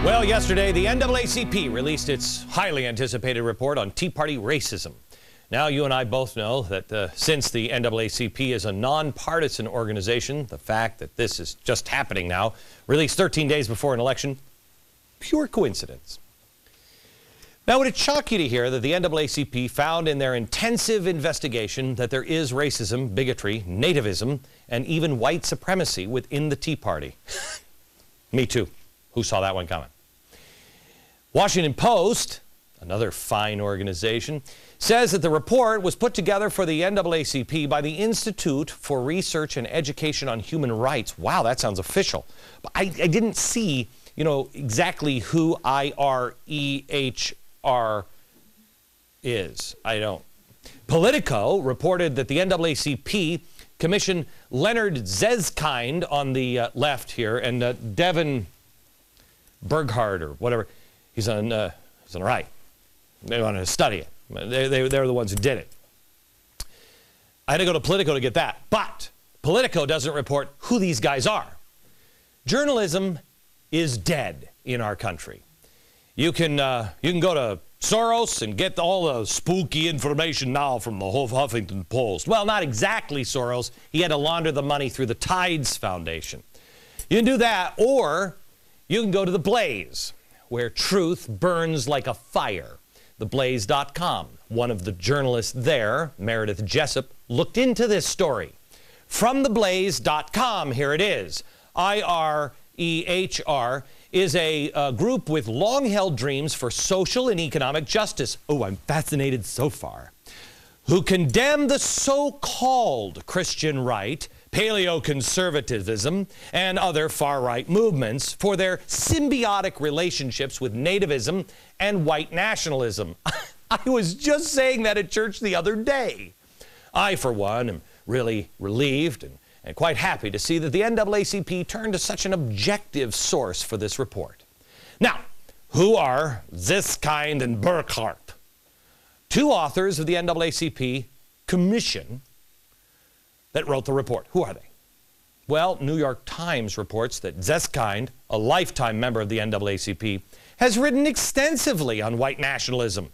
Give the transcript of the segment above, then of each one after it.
Well, yesterday, the NAACP released its highly anticipated report on Tea Party racism. Now, you and I both know that since the NAACP is a nonpartisan organization, the fact that this is just happening now, released 13 days before an election, pure coincidence. Now, would it shock you to hear that the NAACP found in their intensive investigation that there is racism, bigotry, nativism, and even white supremacy within the Tea Party? Me too. Who saw that one coming? Washington Post, another fine organization, says that the report was put together for the NAACP by the Institute for Research and Education on Human Rights. Wow, that sounds official. But I didn't see, exactly who IREHR is. I don't. Politico reported that the NAACP commissioned Leonard Zeskind on the left here and Devin Burghardt or whatever. He's on the right. They wanted to study it. They're the ones who did it. I had to go to Politico to get that. But Politico doesn't report who these guys are. Journalism is dead in our country. You can go to Soros and get all the spooky information now from the Huffington Post. Well, not exactly Soros. He had to launder the money through the Tides Foundation. You can do that, or you can go to The Blaze, where truth burns like a fire. TheBlaze.com. One of the journalists there, Meredith Jessup, looked into this story. From TheBlaze.com, here it is. IREHR is a group with long-held dreams for social and economic justice. Oh, I'm fascinated so far. Who condemn the so-called Christian right, paleoconservatism, and other far-right movements for their symbiotic relationships with nativism and white nationalism. I was just saying that at church the other day. I, for one, am really relieved and quite happy to see that the NAACP turned to such an objective source for this report. Now, who are Zeskind and Burghardt? Two authors of the NAACP commission that wrote the report. Who are they? Well, New York Times reports that Zeskind, a lifetime member of the NAACP, has written extensively on white nationalism.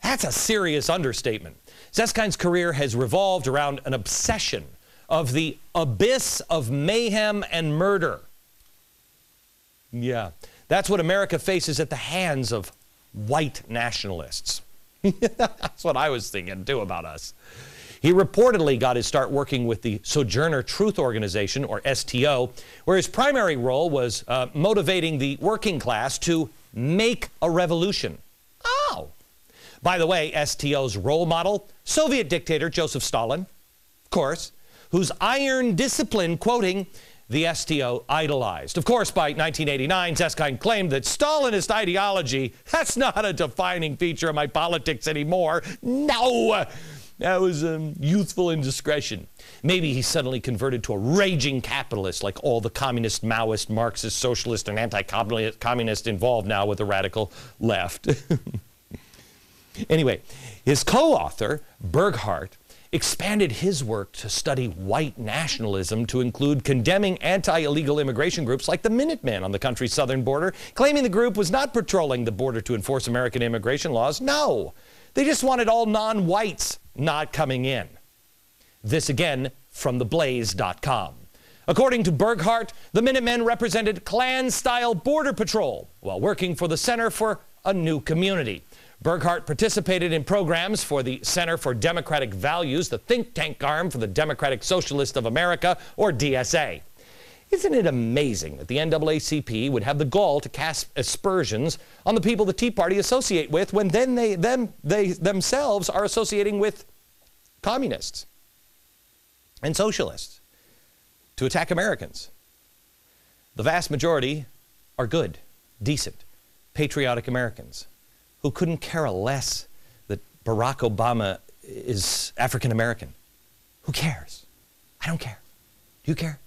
That's a serious understatement. Zeskind's career has revolved around an obsession of the abyss of mayhem and murder. Yeah, that's what America faces at the hands of white nationalists. That's what I was thinking, too, about us. He reportedly got his start working with the Sojourner Truth Organization, or STO, where his primary role was motivating the working class to make a revolution. Oh! By the way, STO's role model, Soviet dictator Joseph Stalin, of course, whose iron discipline, quoting, the STO idolized. Of course, by 1989, Zeskind claimed that Stalinist ideology, that's not a defining feature of my politics anymore. No! That was youthful indiscretion. Maybe he suddenly converted to a raging capitalist like all the communist, Maoist, Marxist, socialist, and anti-communist involved now with the radical left. Anyway, his co-author, Burghardt, expanded his work to study white nationalism to include condemning anti-illegal immigration groups like the Minutemen on the country's southern border, claiming the group was not patrolling the border to enforce American immigration laws. No, they just wanted all non-whites not coming in. This again from TheBlaze.com. According to Burghardt, the Minutemen represented Klan-style border patrol while working for the Center for a New Community. Burghardt participated in programs for the Center for Democratic Values, the think tank arm for the Democratic Socialists of America, or DSA. Isn't it amazing that the NAACP would have the gall to cast aspersions on the people the Tea Party associate with when then they themselves are associating with communists and socialists to attack Americans? The vast majority are good, decent, patriotic Americans who couldn't care less that Barack Obama is African American. Who cares? I don't care. Do you care?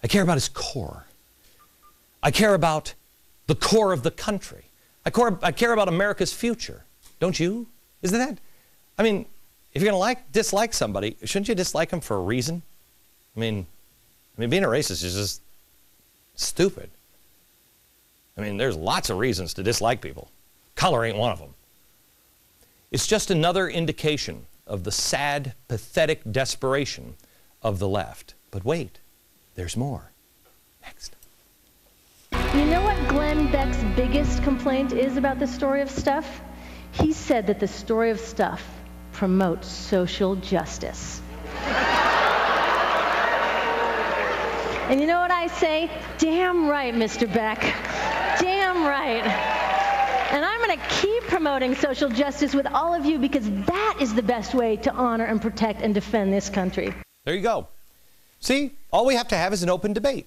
I care about his core. I care about the core of the country. I care about America's future. Don't you? Isn't that? I mean, if you're going to dislike somebody, shouldn't you dislike them for a reason? I mean, being a racist is just stupid. I mean, there's lots of reasons to dislike people. Color ain't one of them. It's just another indication of the sad, pathetic desperation of the left. But wait, there's more. Next. You know what Glenn Beck's biggest complaint is about the story of stuff? He said that the story of stuff promotes social justice. And you know what I say? Damn right, Mr. Beck. Damn right. And I'm going to keep promoting social justice with all of you because that is the best way to honor and protect and defend this country. There you go. See, all we have to have is an open debate.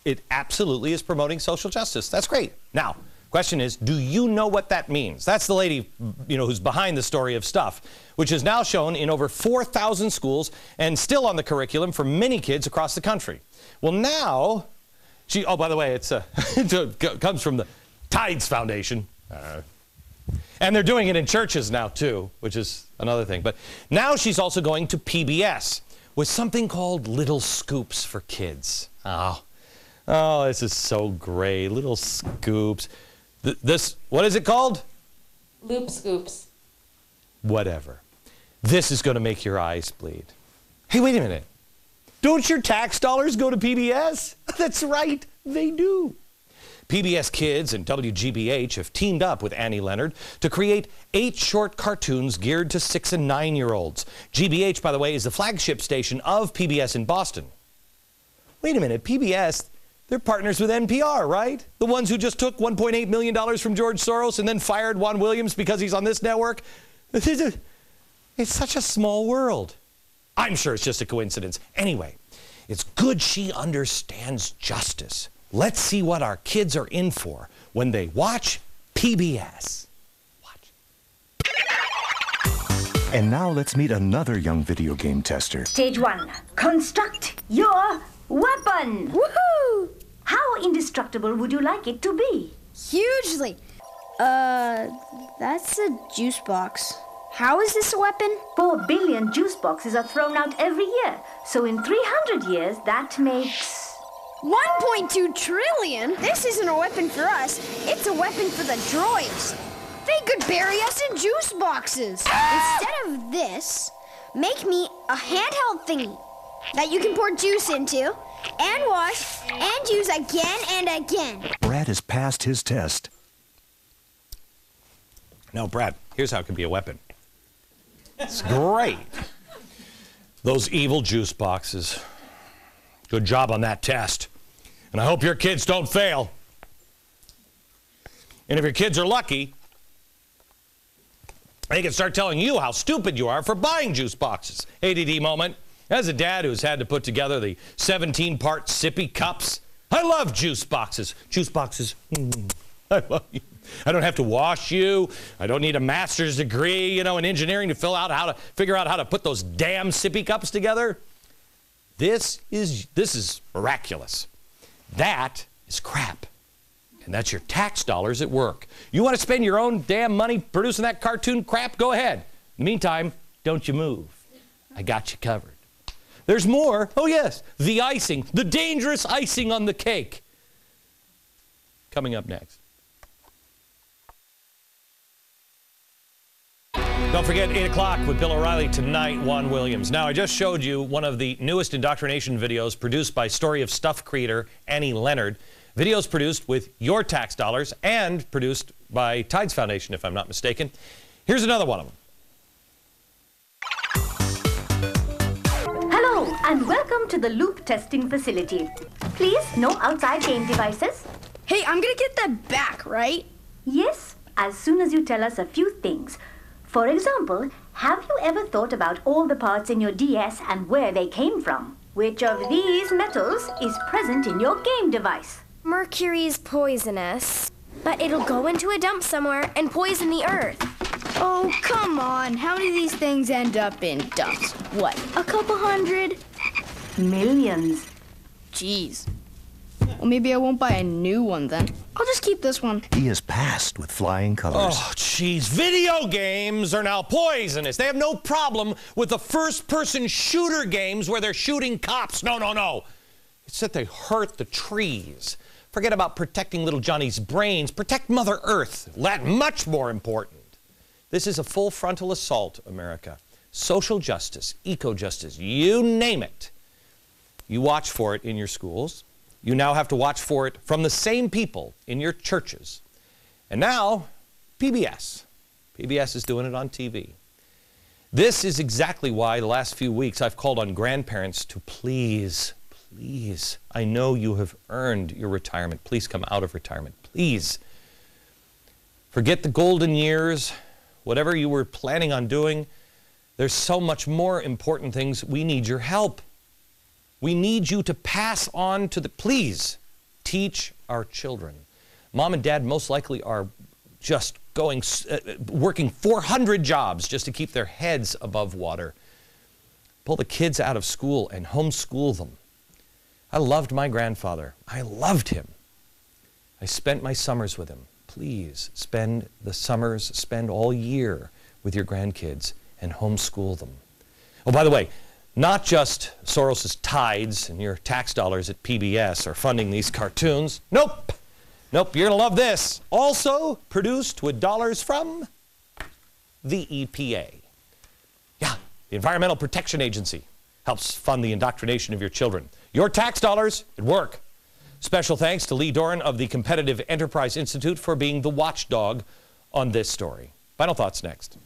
It absolutely is promoting social justice. That's great. Now, question is, do you know what that means? That's the lady, who's behind the story of stuff, which is now shown in over 4,000 schools and still on the curriculum for many kids across the country. Well, now, oh, by the way, it comes from the Tides Foundation. And they're doing it in churches now, too, which is another thing. But now she's also going to PBS with something called Little Scoops for Kids. Oh, this is so great. Little Scoops. What is it called? Loop Scoops. Whatever. This is going to make your eyes bleed. Hey, wait a minute. Don't your tax dollars go to PBS? That's right, they do. PBS Kids and WGBH have teamed up with Annie Leonard to create 8 short cartoons geared to 6- and 9-year-olds. GBH, by the way, is the flagship station of PBS in Boston. Wait a minute, PBS, they're partners with NPR, right? The ones who just took $1.8 million from George Soros and then fired Juan Williams because he's on this network? It's such a small world. I'm sure it's just a coincidence. Anyway, it's good she understands justice. Let's see what our kids are in for when they watch PBS. Watch. And now let's meet another young video game tester. Stage 1. Construct your weapon. Woohoo! How indestructible would you like it to be? Hugely. That's a juice box. How is this a weapon? 4 billion juice boxes are thrown out every year. So in 300 years, that makes... 1.2 trillion? This isn't a weapon for us. It's a weapon for the droids. They could bury us in juice boxes. Instead of this, make me a handheld thingy that you can pour juice into and wash and use again and again. Brad has passed his test. Now, Brad, here's how it can be a weapon. It's great. Those evil juice boxes. Good job on that test. And I hope your kids don't fail. And if your kids are lucky, they can start telling you how stupid you are for buying juice boxes. ADD moment. As a dad who's had to put together the 17-part sippy cups, I love juice boxes. Juice boxes, I love you. I don't have to wash you. I don't need a master's degree, in engineering to figure out how to put those damn sippy cups together. This is miraculous. That is crap. And that's your tax dollars at work. You want to spend your own damn money producing that cartoon crap? Go ahead. In the meantime, don't you move. I got you covered. There's more. Oh, yes. The icing. The dangerous icing on the cake. Coming up next. Don't forget, 8 o'clock with Bill O'Reilly tonight, Juan Williams. Now, I just showed you one of the newest indoctrination videos produced by Story of Stuff creator Annie Leonard. Videos produced with your tax dollars and produced by Tides Foundation, if I'm not mistaken. Here's another one of them. Hello, and welcome to the loop testing facility. Please, no outside game devices. Hey, I'm gonna get that back, right? Yes, as soon as you tell us a few things. For example, have you ever thought about all the parts in your DS and where they came from? Which of these metals is present in your game device? Mercury is poisonous, but it'll go into a dump somewhere and poison the earth. Oh, come on. How many of these things end up in dumps? What, a couple hundred? Millions. Jeez. Well, maybe I won't buy a new one then. I'll just keep this one. He has passed with flying colors. Oh, jeez. Video games are now poisonous. They have no problem with the first-person shooter games where they're shooting cops. No, no, no. It's that they hurt the trees. Forget about protecting little Johnny's brains. Protect Mother Earth. That's much more important. This is a full frontal assault, America. Social justice, eco-justice, you name it. You watch for it in your schools. You now have to watch for it from the same people in your churches. And now, PBS. PBS is doing it on TV. This is exactly why the last few weeks I've called on grandparents to please, I know you have earned your retirement. Please come out of retirement. Please. Forget the golden years, whatever you were planning on doing. There's so much more important things. We need your help. We need you to pass on to the, please, teach our children. Mom and dad most likely are just working 400 jobs just to keep their heads above water. Pull the kids out of school and homeschool them. I loved my grandfather. I loved him. I spent my summers with him. Please spend the summers, spend all year with your grandkids and homeschool them. Oh, by the way, not just Soros's tides and your tax dollars at PBS are funding these cartoons. Nope. Nope, you're going to love this. Also produced with dollars from the EPA. Yeah, the Environmental Protection Agency helps fund the indoctrination of your children. Your tax dollars at work. Special thanks to Lee Doran of the Competitive Enterprise Institute for being the watchdog on this story. Final thoughts next.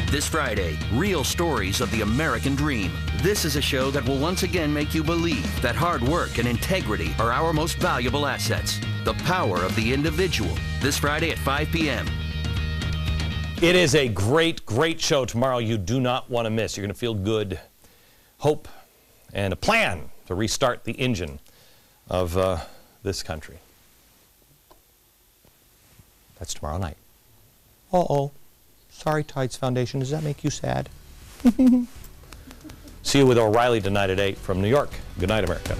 This Friday, real stories of the American dream. This is a show that will once again make you believe that hard work and integrity are our most valuable assets. The power of the individual. This Friday at 5 p.m. It is a great, great show tomorrow you do not want to miss. You're going to feel good, hope, and a plan to restart the engine of this country. That's tomorrow night. Uh-oh. Sorry, Tides Foundation. Does that make you sad? See you with O'Reilly tonight at 8 from New York. Good night, America.